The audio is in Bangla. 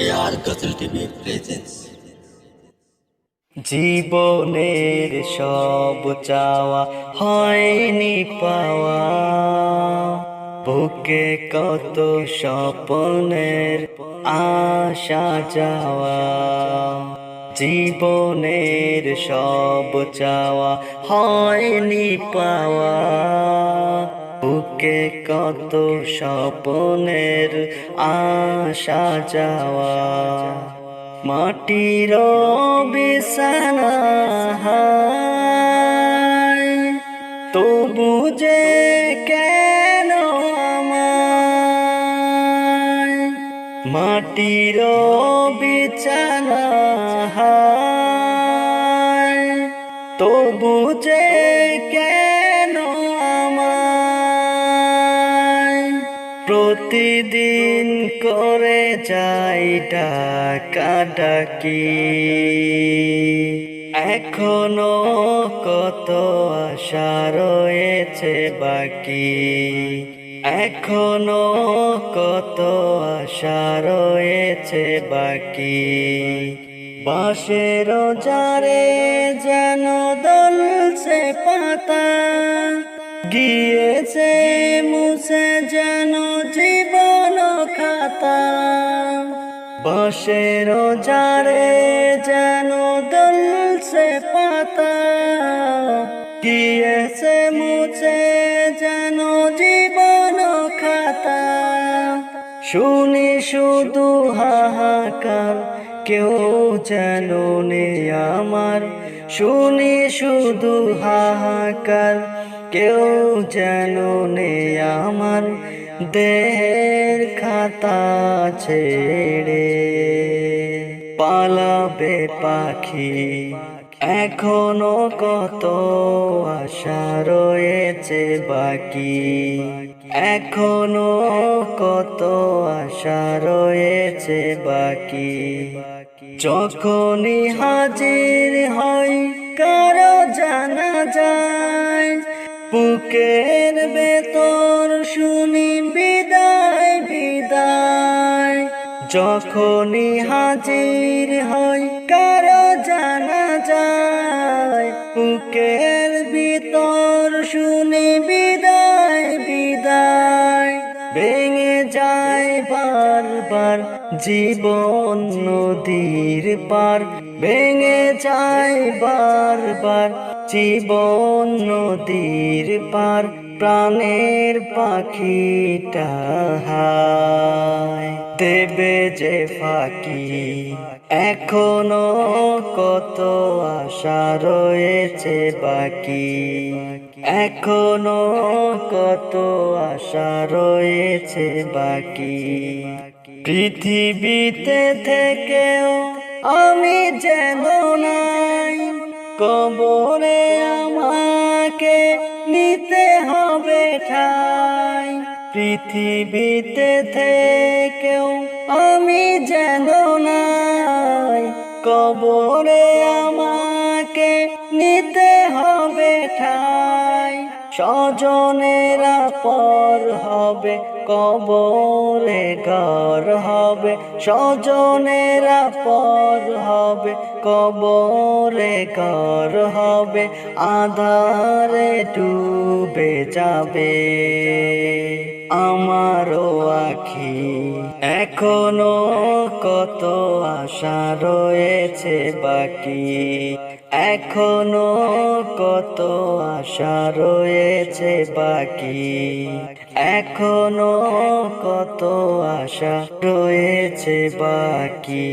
AR Ghazal TV presents জীবনের সব চাওয়া হয়নি পাওয়া, বুকে কত স্বপ্নের আশা যাওয়া। জীবনের সব চাওয়া হয়নি পাওয়া, বুকে কত স্বপ্নের আশা যাওয়া। মাটির বিছানা হায়, তবু যে কেন আমায়। মাটির বিছানা হায়, তবু যে কেন আমায়। প্রতিদিন করে যাই ডাকাডাকি, এখনো কত আশা রয়েছে বাকি। এখনো কত আশা রয়েছে বাকি। বাঁশের জারে যেন দলছে পাতা, গিয়েছে মুছে যেন জীবন খাতা। বাঁশের জারে যেন দলছে পাতা, গিয়েছে মুছে যেন জীবন খাতা। শুনি শুধু হাহাকার, কেউ যেন নেই আমার। শুনি শুধু হাহাকার, কেউ যেন নেই আমার। দেহের খাতা ছেড়ে পালাবে পাখি, এখনো কত আশা রয়েছে বাকি। এখনো কত আশা রয়েছে বাকি। যখনই হাজির হয় কারো জানা যায়, বুকের ভেতর শুনি বিদায় বিদায়। যখনই হাজির হয় কারো জানা যায়, বুকের ভিতর শুনি বিদায় বিদায়। ভেঙে যায় বারবার জীবন নদীর পার, ভেঙে যায় বারবার জীবন নদীর পার। প্রাণের পাখিটা হায়, দেবে যে ফাঁকি, এখনো কত আশা রয়েছে বাকি। এখনো কত আশা রয়েছে বাকি। পৃথিবীতে থেকেও আমি যেন নাই, কবরে আমাকে নিতে হবে ঠাই। পৃথিবীতে থেকেও আমি যেন নাই, কবরে আমাকে নিতে হবে ঠাই। স্বজনেরা পর হবে, কবরে ঘর হবে। স্বজনেরা পর হবে, কবরে ঘর হবে। আঁধারে ডুবে যাবে আমারও আখি, এখনো কত আশা রয়েছে বাকি। এখনো কত আশা রয়েছে বাকি। এখনো কত আশা রয়েছে বাকি।